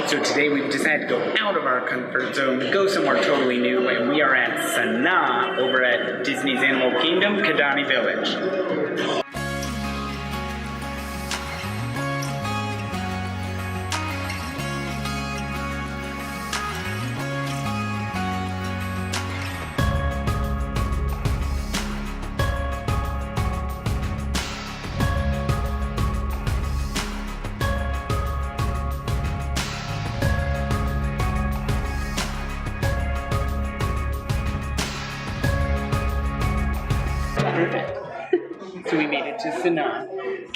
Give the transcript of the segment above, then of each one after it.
So today we've decided to go out of our comfort zone, to go somewhere totally new, and we are at Sanaa over at Disney's Animal Kingdom, Kidani Village. So we made it to Sanaa.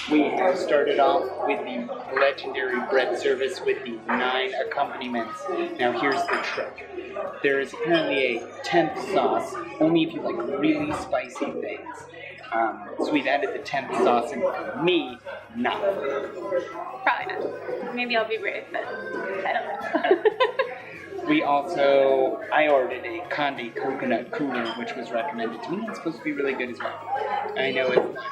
We have started off with the legendary bread service with the 9 accompaniments. Now here's the trick. There is apparently a 10th sauce, only if you like really spicy things. So we've added the 10th sauce, and for me, not. Probably not. Maybe I'll be brave, but I don't know. I ordered a Kandi coconut cooler, which was recommended to me. It's supposed to be really good as well. I know it's not,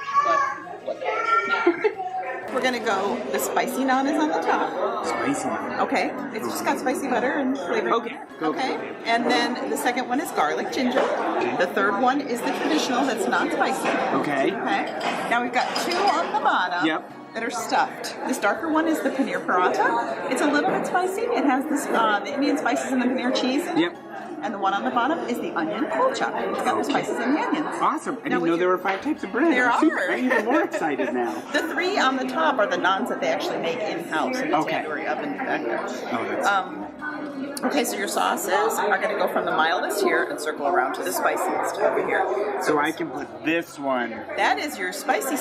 but whatever. We're gonna go, the spicy naan is on the top. Spicy naan? Okay, it's just got spicy butter and flavor. Okay. Okay, and then the second one is garlic ginger. Okay. The third one is the traditional that's not spicy. Okay. Okay, now we've got 2 on the bottom. Yep. That are stuffed. This darker one is the paneer paratha. It's a little bit spicy. It has this the Indian spices and the paneer cheese in it. Yep. And the one on the bottom is the onion kucha. It's got the spices and the onions. Awesome. I didn't know there were 5 types of bread. There are. I'm even more excited now. The 3 on the top are the naans that they actually make in-house in the tandoori oven back there. Oh, that's okay, so your sauces are going to go from the mildest here and circle around to the spiciest over here. So I can put this one. That is your spicy.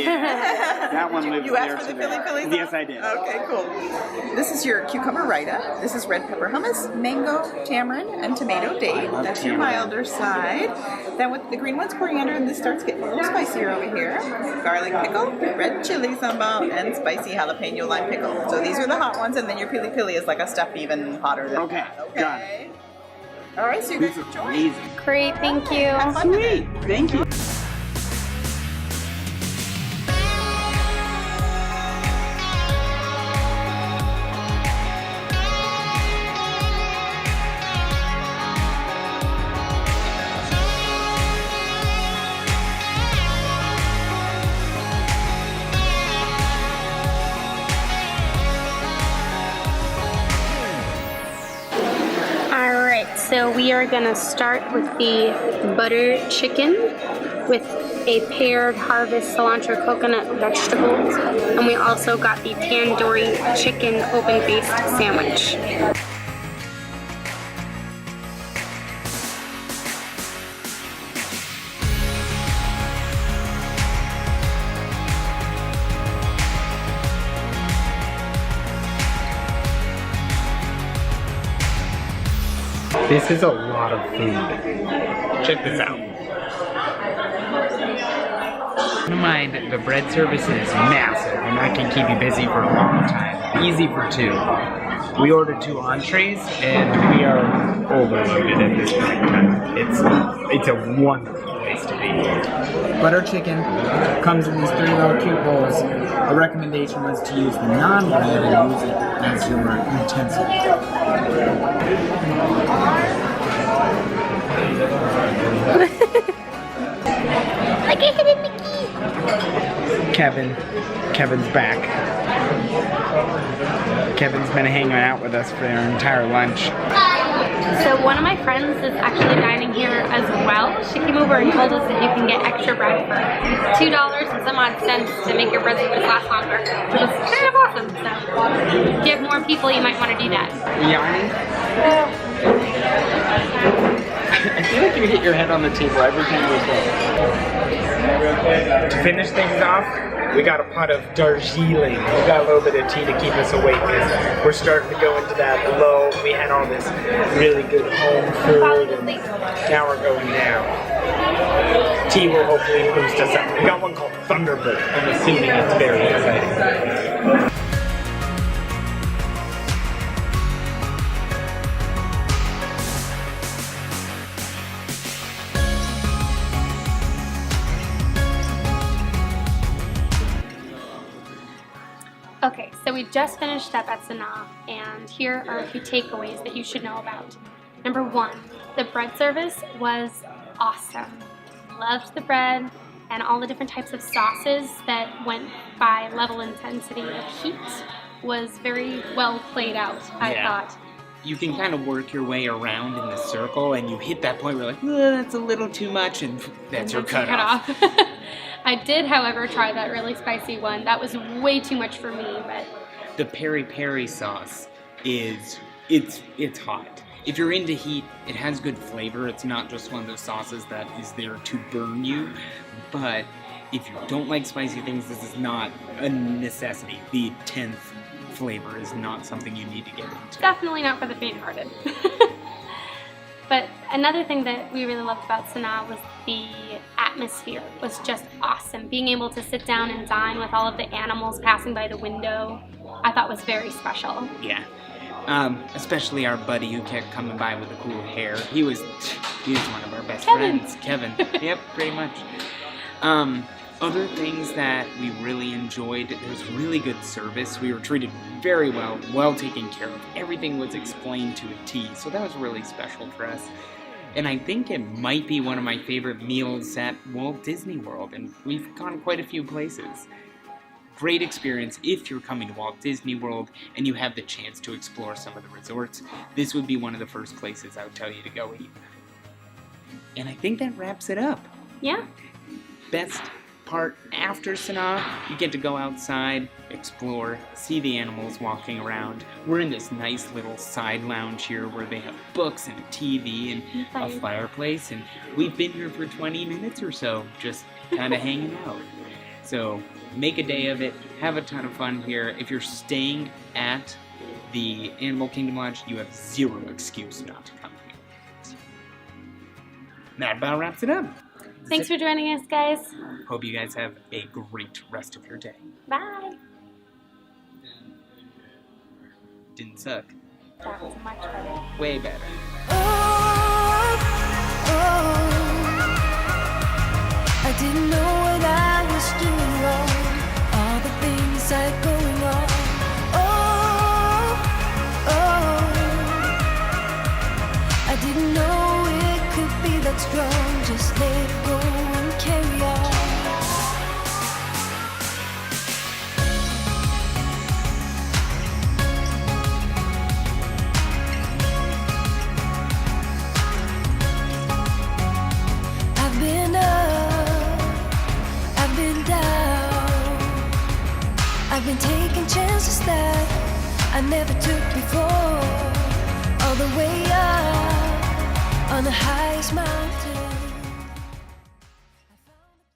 Yeah. That one lives You there. asked for the Philly sauce? Yes, I did. Okay, cool. This is your cucumber raita. This is red pepper hummus, mango, tamarind, and tomato date. That's your milder side. Then with the green one's coriander, and this starts getting a little spicier over here. Garlic pickle, red chili sambal, and spicy jalapeno-lime pickle. So these are the hot ones, and then your pili-pili is like a step even hotter than that. Okay. Got it. All right, so you guys This is enjoy. amazing. Great, thank you. Sweet. Thank you. So we are gonna start with the butter chicken with a paired harvest cilantro coconut vegetables, and we also got the tandoori chicken open-faced sandwich. This is a lot of food. Check this out. Don't mind, the bread service is massive, and that can keep you busy for a long time. Easy for 2. We ordered 2 entrees, and we are overloaded at this point in time. It's a wonderful place to be. Butter chicken comes in these 3 little cute bowls. The recommendation was to use the naan bread and use it as your utensil. Like a hidden Mickey. Kevin's back. Kevin's been hanging out with us for our entire lunch. So one of my friends is actually dining here as well. She came over and told us that you can get extra bread for $2 and some odd cents to make your bread service last longer, which was kind of awesome. So if you have more people, you might want to do that. Yarning? I feel like you hit your head on the table every time we go. To finish things off, we got a pot of Darjeeling. We got a little bit of tea to keep us awake because we're starting to go into that low. We had all this really good home food, and now we're going down. Tea will hopefully boost us up. We got one called Thunderbolt. I'm assuming it's very exciting. Okay, so we just finished up at Sanaa, and here are a few takeaways that you should know about. Number 1, the bread service was awesome. Loved the bread and all the different types of sauces that went by level intensity of heat was very well played out, I thought. You can kind of work your way around in the circle, and you hit that point where you're like, that's a little too much, and that's your cutoff. I did, however, try that really spicy one. That was way too much for me, but... The peri-peri sauce it's hot. If you're into heat, it has good flavor. It's not just one of those sauces that is there to burn you. But if you don't like spicy things, this is not a necessity. The 10th flavor is not something you need to get into. Definitely not for the faint-hearted. But another thing that we really loved about Sanaa was the atmosphere was just awesome. Being able to sit down and dine with all of the animals passing by the window, I thought was very special. Yeah. Especially our buddy who kept coming by with the cool hair. He was one of our best friends. Kevin. Yep, pretty much. Other things that we really enjoyed, there was really good service. We were treated very well taken care of. Everything was explained to a T, so that was really special for us. And I think it might be one of my favorite meals at Walt Disney World, and we've gone quite a few places. Great experience if you're coming to Walt Disney World and you have the chance to explore some of the resorts. This would be one of the first places I would tell you to go eat. And I think that wraps it up. Yeah. Best part after Sanaa, you get to go outside, explore, see the animals walking around. We're in this nice little side lounge here where they have books and a TV and a fireplace, and we've been here for 20 minutes or so, just kind of hanging out. So make a day of it, have a ton of fun here. If you're staying at the Animal Kingdom Lodge, you have zero excuse not to come here. That about wraps it up. Thanks for joining us, guys. Hope you guys have a great rest of your day. Bye. Didn't suck. That was much better. Way better. I didn't know what I was doing wrong. All the things that going on. I didn't know it could be that strong. Just let it go and carry on. I've been up, I've been down. I've been taking chances that I never took before. All the way up on the highest mountain.